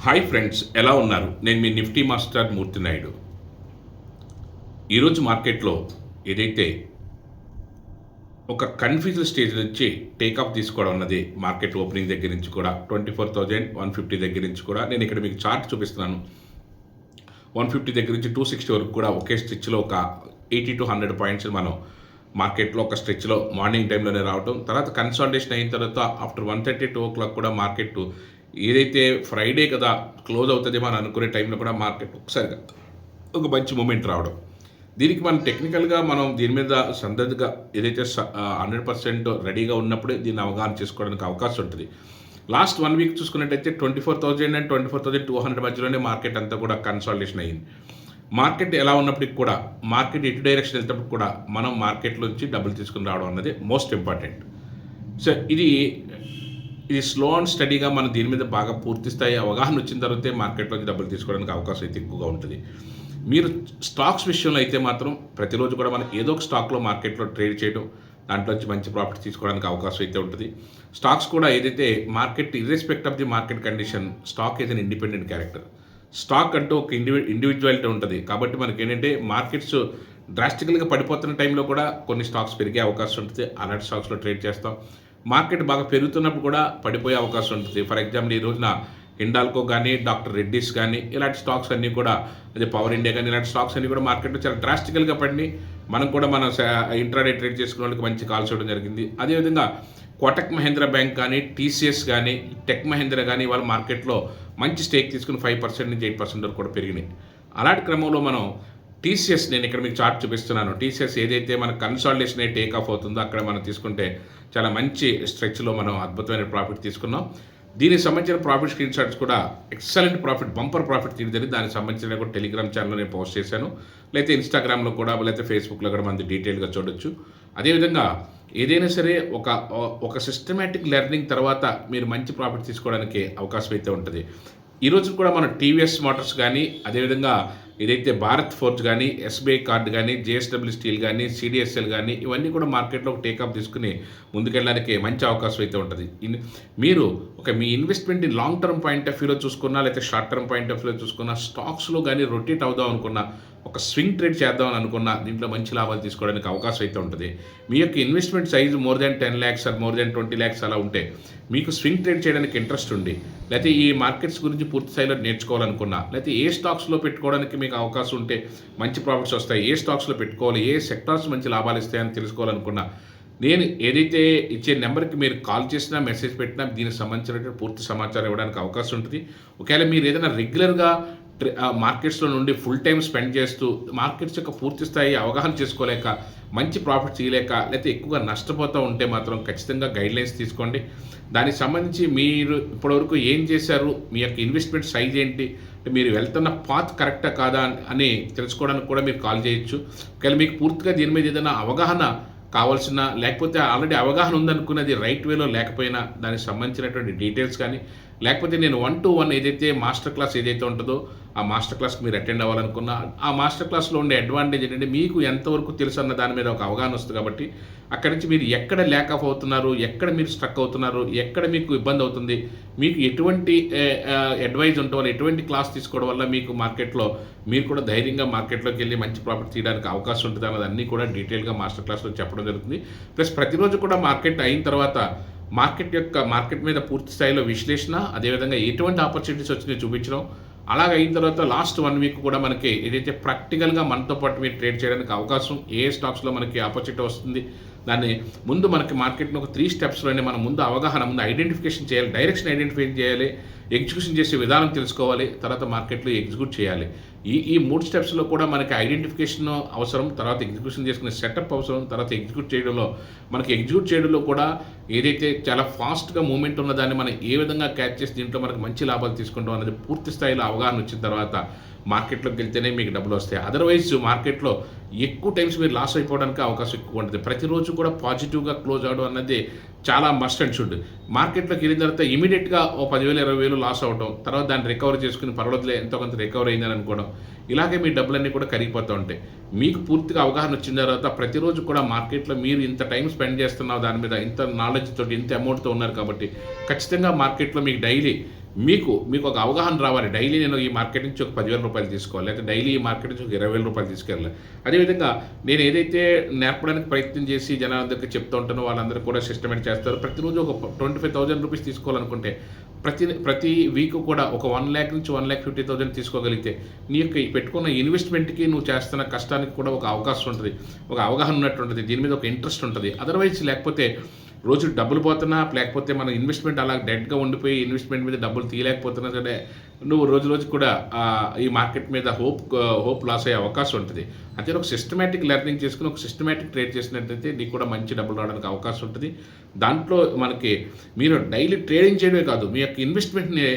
Hi friends, ఎలా ఉన్నారు? నేను మీ నిఫ్టీ మాస్టర్ మూర్తి నాయుడు. ఈరోజు మార్కెట్లో ఏదైతే ఒక కన్ఫ్యూజన్ స్టేజ్ నుంచి టేకాఫ్ తీసుకోవడం అన్నది మార్కెట్ ఓపెనింగ్ దగ్గర నుంచి కూడా 24,150 దగ్గర నుంచి కూడా నేను ఇక్కడ మీకు చార్ట్ చూపిస్తున్నాను. 150 దగ్గర నుంచి 260 వరకు కూడా ఒకే స్ట్రెచ్లో ఒక 80 to 100 పాయింట్స్ మనం మార్కెట్లో ఒక స్ట్రెచ్లో మార్నింగ్ టైంలోనే రావడం, తర్వాత కన్సాలిడేషన్ అయిన తర్వాత ఆఫ్టర్ 1:30 2 o'clock కూడా మార్కెట్ ఏదైతే ఫ్రైడే కదా క్లోజ్ అవుతుందేమో అని అనుకునే టైంలో కూడా మార్కెట్ ఒకసారిగా ఒక మంచి మూమెంట్ రావడం. దీనికి మనం టెక్నికల్గా మనం దీని మీద సందర్భంగా ఏదైతే 100% రెడీగా ఉన్నప్పుడే దీన్ని అవగాహన చేసుకోవడానికి అవకాశం ఉంటుంది. లాస్ట్ 1 week చూసుకున్నట్టయితే 24,000 అండ్ 24,200 మధ్యలోనే మార్కెట్ అంతా కూడా కన్సాలిడేషన్ అయ్యింది. మార్కెట్ ఎలా ఉన్నప్పటికి కూడా మార్కెట్ ఎటు డైరెక్షన్ వెళ్తేప్పుడు కూడా మనం మార్కెట్లోంచి డబ్బులు తీసుకుని రావడం అన్నది మోస్ట్ ఇంపార్టెంట్. సో ఇది స్లో అండ్ స్టడీగా మనం దీని మీద బాగా పూర్తి స్థాయి అవగాహన వచ్చిన తర్వాతే మార్కెట్లోంచి డబ్బులు తీసుకోవడానికి అవకాశం అయితే ఎక్కువగా ఉంటుంది. మీరు స్టాక్స్ విషయంలో అయితే మాత్రం ప్రతిరోజు కూడా మనం ఏదో ఒక స్టాక్లో మార్కెట్లో ట్రేడ్ చేయడం, దాంట్లోంచి మంచి ప్రాఫిట్ తీసుకోవడానికి అవకాశం అయితే ఉంటుంది. స్టాక్స్ కూడా ఏదైతే market irrespective of the market condition, stock is an independent character. Stock అంటూ ఒక ఇండివిజువాలిటీ ఉంటుంది. కాబట్టి మనకి ఏంటంటే మార్కెట్స్ డ్రాస్టికల్గా పడిపోతున్న టైంలో కూడా కొన్ని స్టాక్స్ పెరిగే అవకాశం ఉంటుంది. అలాంటి స్టాక్స్లో ట్రేడ్ చేస్తాం. మార్కెట్ బాగా పెరుగుతున్నప్పుడు కూడా పడిపోయే అవకాశం ఉంటుంది. ఫర్ ఎగ్జాంపుల్ ఈ రోజున హిండాల్కో కానీ, డాక్టర్ రెడ్డిస్ కానీ, ఇలాంటి స్టాక్స్ అన్నీ కూడా, అదే పవర్ ఇండియా కానీ, ఇలాంటి స్టాక్స్ అన్నీ కూడా మార్కెట్లో చాలా డ్రాస్టికల్గా పడి మనం కూడా మన ఇంట్రాడే ట్రేడ్ చేసుకునే వాళ్ళకి మంచి కాల్స్ ఇవ్వడం జరిగింది. అదేవిధంగా కోటక్ మహీంద్రా బ్యాంక్ కానీ, టీసీఎస్ కానీ, టెక్ మహీంద్రా కానీ వాళ్ళ మార్కెట్లో మంచి స్టేక్ తీసుకుని 5% నుంచి 8% వరకు కూడా పెరిగినాయి. అలాంటి క్రమంలో మనం టీసీఎస్, నేను ఇక్కడ మీకు చార్ట్ చూపిస్తున్నాను. టీసీఎస్ ఏదైతే మన కన్సాలిడేషన్ అయ్యి టేక్ ఆఫ్ అవుతుందో అక్కడ మనం తీసుకుంటే చాలా మంచి స్ట్రెచ్లో మనం అద్భుతమైన ప్రాఫిట్ తీసుకున్నాం. దీనికి సంబంధించిన ప్రాఫిట్ స్క్రీన్ షాట్స్ కూడా ఎక్సలెంట్ ప్రాఫిట్, బంపర్ ప్రాఫిట్ తీయడం దానికి సంబంధించిన కూడా టెలిగ్రామ్ ఛానల్లో నేను పోస్ట్ చేశాను. లేకపోతే ఇన్స్టాగ్రామ్లో కూడా, లేకపోతే ఫేస్బుక్లో కూడా మనం డీటెయిల్గా చూడొచ్చు. అదేవిధంగా ఏదైనా సరే ఒక సిస్టమేటిక్ లెర్నింగ్ తర్వాత మీరు మంచి ప్రాఫిట్ తీసుకోవడానికి అవకాశం అయితే ఉంటుంది. ఈరోజు కూడా మనం టీవీఎస్ మోటార్స్ కానీ, అదేవిధంగా ఏదైతే భారత్ ఫోర్జ్ కానీ, ఎస్బీఐ కార్డ్ కానీ, జేఎస్డబ్ల్యూ స్టీల్ కానీ, సిడిఎస్ఎల్ కానీ, ఇవన్నీ కూడా మార్కెట్లో ఒక టేకప్ తీసుకుని ముందుకెళ్ళడానికి మంచి అవకాశం అయితే ఉంటుంది. మీరు మీ investment long term point of వ్యూలో చూసుకున్నా, లేకపోతే షార్ట్ టర్మ్ పాయింట్ ఆఫ్ వ్యూలో చూసుకున్నా, స్టాక్స్లో కానీ రొటేట్ అవుదాం అనుకున్నా, ఒక స్వింగ్ ట్రేడ్ చేద్దామని అనుకున్నా, దీంట్లో మంచి లాభాలు తీసుకోవడానికి అవకాశం అయితే ఉంటుంది. మీ యొక్క investment size more than 10 lakhs or more than 20 lakhs అలా ఉంటే, మీకు స్వింగ్ ట్రేడ్ చేయడానికి ఇంట్రెస్ట్ ఉండి, లేకపోతే ఈ మార్కెట్స్ గురించి పూర్తి స్థాయిలో నేర్చుకోవాలనుకున్నా, లేకపోతే ఏ స్టాక్స్లో పెట్టుకోవడానికి మీకు అవకాశం ఉంటే మంచి ప్రాఫిట్స్ వస్తాయి, ఏ స్టాక్స్లో పెట్టుకోవాలి, ఏ సెక్టార్స్ మంచి లాభాలు ఇస్తాయని తెలుసుకోవాలనుకున్నా, నేను ఏదైతే ఇచ్చే నెంబర్కి మీరు కాల్ చేసినా, మెసేజ్ పెట్టినా దీనికి సంబంధించినటువంటి పూర్తి సమాచారం ఇవ్వడానికి అవకాశం ఉంటుంది. ఒకవేళ మీరు ఏదైనా రెగ్యులర్గా మార్కెట్స్లో నుండి ఫుల్ టైం స్పెండ్ చేస్తూ మార్కెట్స్ యొక్క పూర్తి స్థాయి అవగాహన చేసుకోలేక, మంచి ప్రాఫిట్ చేయలేక, లేకపోతే ఎక్కువగా నష్టపోతూ ఉంటే మాత్రం ఖచ్చితంగా గైడ్లైన్స్ తీసుకోండి. దానికి సంబంధించి మీరు ఇప్పటివరకు ఏం చేశారు, మీ యొక్క ఇన్వెస్ట్మెంట్ సైజ్ ఏంటి, మీరు వెళ్తున్న పాత్ కరెక్టా కాదా అని తెలుసుకోవడానికి కూడా మీరు కాల్ చేయొచ్చు. ఒకవేళ మీకు పూర్తిగా దీని మీద ఏదైనా అవగాహన కావాల్సిన, లేకపోతే ఆల్రెడీ అవగాహన ఉందనుకున్నది రైట్ వేలో లేకపోయినా దానికి సంబంధించినటువంటి డీటెయిల్స్ కానీ, లేకపోతే నేను 1-to-1 ఏదైతే మాస్టర్ క్లాస్ ఏదైతే ఉంటుందో ఆ మాస్టర్ క్లాస్కి మీరు అటెండ్ అవ్వాలనుకున్నా, ఆ మాస్టర్ క్లాస్లో ఉండే అడ్వాంటేజ్ ఏంటంటే మీకు ఎంతవరకు తెలుసు అన్న దాని మీద ఒక అవగాహన వస్తుంది. కాబట్టి అక్కడి నుంచి మీరు ఎక్కడ ల్యాక్ ఆఫ్ అవుతున్నారు, ఎక్కడ మీరు స్ట్రక్ అవుతున్నారు, ఎక్కడ మీకు ఇబ్బంది అవుతుంది, మీకు ఎటువంటి అడ్వైజ్ ఉండటం వల్ల, ఎటువంటి క్లాస్ తీసుకోవడం వల్ల మీకు మార్కెట్లో మీరు కూడా ధైర్యంగా మార్కెట్లోకి వెళ్ళి మంచి ప్రాఫిట్ తీయడానికి అవకాశం ఉంటుంది అన్నది అన్నీ కూడా డీటెయిల్గా మాస్టర్ క్లాస్లో చెప్పడం జరుగుతుంది. ప్లస్ ప్రతిరోజు కూడా మార్కెట్ అయిన తర్వాత మార్కెట్ మీద పూర్తి స్థాయిలో విశ్లేషణ, అదేవిధంగా ఎటువంటి ఆపర్చునిటీస్ వచ్చినాయో చూపించడం, అలాగ అయిన తర్వాత లాస్ట్ 1 week కూడా మనకి ఏదైతే ప్రాక్టికల్గా మనతో పాటు మీరు ట్రేడ్ చేయడానికి అవకాశం, ఏ స్టాక్స్లో మనకి ఆపర్చునిటీ వస్తుంది, దాన్ని ముందు మనకి మార్కెట్ను ఒక 3 steps మనం ముందు అవగాహన, ముందు ఐడెంటిఫికేషన్ చేయాలి, డైరెక్షన్ ఐడెంటిఫై చేయాలి, ఎగ్జిక్యూషన్ చేసే విధానం తెలుసుకోవాలి, తర్వాత మార్కెట్లో ఎగ్జిక్యూట్ చేయాలి. ఈ 3 steps కూడా మనకి ఐడెంటిఫికేషన్ అవసరం, తర్వాత ఎగ్జిక్యూషన్ చేసుకునే సెటప్ అవసరం, తర్వాత ఎగ్జిక్యూట్ చేయడంలో కూడా ఏదైతే చాలా ఫాస్ట్గా మూమెంట్ ఉన్నదాన్ని మనం ఏ విధంగా క్యాచ్ చేసి దీంట్లో మనకు మంచి లాభాలు తీసుకుంటాం అనేది పూర్తి స్థాయిలో అవగాహన వచ్చిన తర్వాత మార్కెట్లోకి వెళ్తేనే మీకు డబ్బులు వస్తాయి. అదర్వైజ్ మార్కెట్లో ఎక్కువ టైమ్స్ మీరు లాస్ అయిపోవడానికి అవకాశం ఎక్కువ ఉంటుంది. ప్రతిరోజు కూడా పాజిటివ్గా క్లోజ్ అవడం అన్నది చాలా మస్ట్ అండ్ షుడ్. మార్కెట్లోకి వెళ్ళిన తర్వాత ఇమీడియట్గా 10,000 20,000 లాస్ అవడం, తర్వాత దాన్ని రికవరీ చేసుకుని పర్వాలేదులే ఎంతో కొంత రికవరీ అయిందని అనుకోవడం, ఇలాగే మీ డబ్బులన్నీ కూడా కరిగిపోతూ ఉంటాయి. మీకు పూర్తిగా అవగాహన వచ్చిన తర్వాత ప్రతిరోజు కూడా మార్కెట్లో మీరు ఇంత టైం స్పెండ్ చేస్తున్నావు, దాని మీద ఇంత నాలెడ్జ్ తోటి, ఇంత అమౌంట్తో ఉన్నారు కాబట్టి ఖచ్చితంగా మార్కెట్లో మీకు డైలీ మీకు ఒక అవగాహన రావాలి. డైలీ నేను ఈ మార్కెట్ నుంచి ఒక రూ. 10,000 తీసుకోవాలి. లేకపోతే డైలీ ఈ మార్కెట్ నుంచి ఒక రూ. 20,000 తీసుకెళ్ళాలి. అదేవిధంగా నేను ఏదైతే నేర్పడానికి ప్రయత్నం చేసి జనాలందరికీ చెప్తూ ఉంటానో వాళ్ళందరూ కూడా సిస్టమేటిక్ చేస్తారు. ప్రతిరోజు ఒక రూ. 25,000 తీసుకోవాలనుకుంటే ప్రతి వీక్ కూడా ఒక 1,00,000 నుంచి 1,50,000 తీసుకోగలిగితే నీ యొక్క ఈ పెట్టుకున్న ఇన్వెస్ట్‌మెంట్‌కి నువ్వు చేస్తున్న కష్టానికి కూడా ఒక అవకాశం ఉంటది. ఒక అవగాహన ఉన్నట్టుంటది. దీని మీద ఒక ఇంట్రెస్ట్ ఉంటది. అదర్‌వైజ్ లేకపోతే రోజుకి డబ్బులు పోతున్నా, లేకపోతే మన ఇన్వెస్ట్‌మెంట్ అలా డెడ్‌గా ఉండిపోయి ఇన్వెస్ట్‌మెంట్ మీద డబ్బులు తీయలేకపోతున్నా సరే, నువ్వు రోజుకి కూడా ఈ మార్కెట్ మీద హోప్ లాస్ అయ్యే అవకాశం ఉంటది. అదే ఒక సిస్టమాటిక్ లెర్నింగ్ చేసుకొని, ఒక సిస్టమాటిక్ ట్రేడ్ చేసినట్టయితే నీకు కూడా మంచి డబ్బులు రావడానికి అవకాశం ఉంటది. దాంట్లో మనకి మీరు డైలీ ట్రేడింగ్ చేయడమే కాదు, మీ యొక్క ఇన్వెస్ట్‌మెంట్‌ని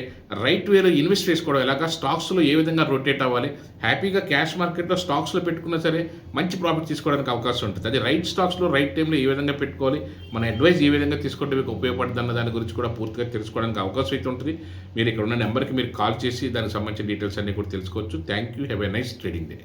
రైట్ వేలో ఇన్వెస్ట్ చేసుకోవడం ఎలాగా, స్టాక్స్‌లో ఏ విధంగా రొటేట్ అవ్వాలి, హ్యాపీగా క్యాష్ మార్కెట్‌లో స్టాక్స్‌లో పెట్టుకున్నా సరే మంచి ప్రాఫిట్ తీసుకోవడానికి అవకాశం ఉంటది. అది రైట్ స్టాక్స్‌లో రైట్ టైంలో ఏ విధంగా పెట్టుకోవాలి, మన అడ్వైస్ ఏ విధంగా తీసుకుంటే మీకు ఉపయోగపడుతుందన్న దాని గురించి కూడా పూర్తిగా తెలుసుకోవడానికి అవకాశం అయితే ఉంటుంది. మీరు ఇక్కడ ఉన్న నెంబర్‌కి మీరు కాల్ చేసి దానికి సంబంధించిన డీటెయిల్స్ అన్నీ కూడా తెలుసుకోవచ్చు. Thank you. Have a nice trading day.